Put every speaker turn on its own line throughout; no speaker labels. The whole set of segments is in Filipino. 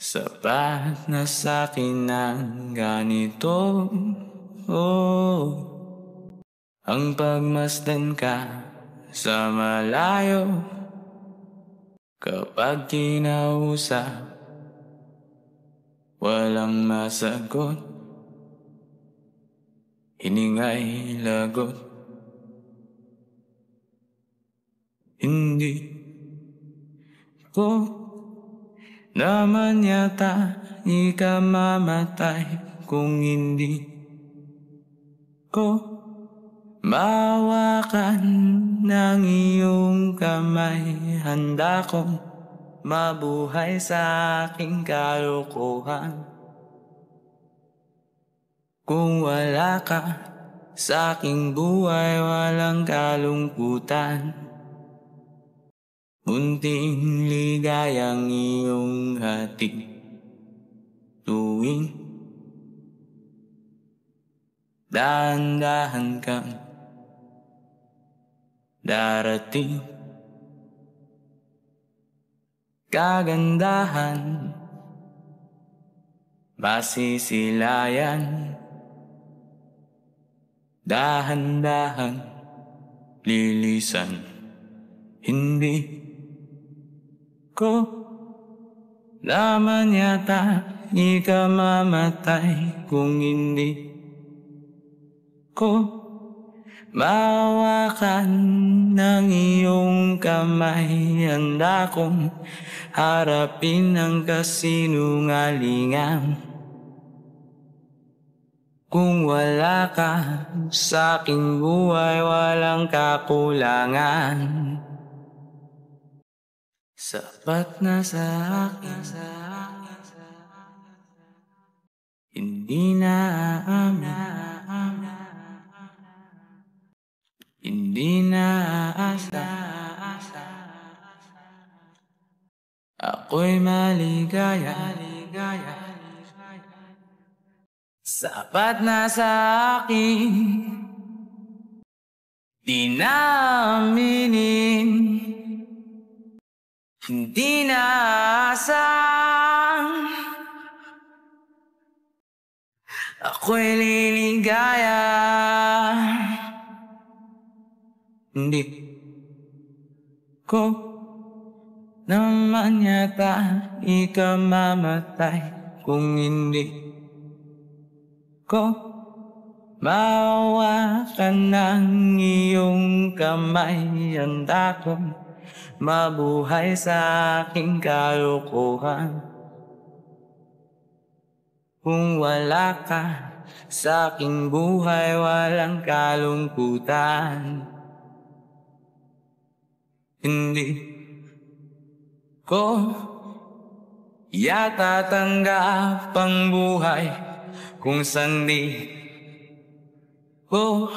Sapat na sa'kin ang ganito, oh, ang pagmasdan ka sa malayo. Kapag kinausap, walang masagot, hininga'y lagot. Hindi ko naman yata ikamamatay kung hindi ko mahawakan ng iyong kamay. Handa kong mabuhay sa aking kalokohan. Kung wala ka sa aking buhay, walang kalungkutan. Munting ligayang iyong hatid tuwing dahan-dahan kang darating. Kagandahan masisilayan, dahan-dahan lilisan. Hindi ko naman yata ikamamatay kung hindi ko mahawakan ng iyong kamay. Handa kong harapin ang kasinungalingan. Kung wala ka sa aking buhay, walang kakulangan. Sapat na sa akin, hindi na aamin, hindi na aasa. Ako'y maligaya, sapat na sa akin, di na aminin, hindi na aasang ako'y liligaya. Hindi ko naman yata ikamamatay kung hindi ko mahawakan ng iyong kamay. Handa kong mabuhay sa aking kalokohan. Kung wala ka sa aking buhay, walang kalungkutan. Hindi ko yata tanggap ang buhay kung sandi ko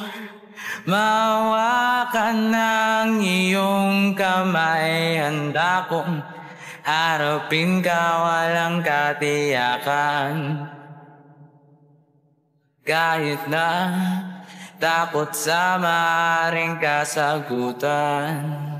mahawakan ng iyong kamay. Handa kong harapin ka, walang katiyakan. Kahit na takot sa maaaring kasagutan.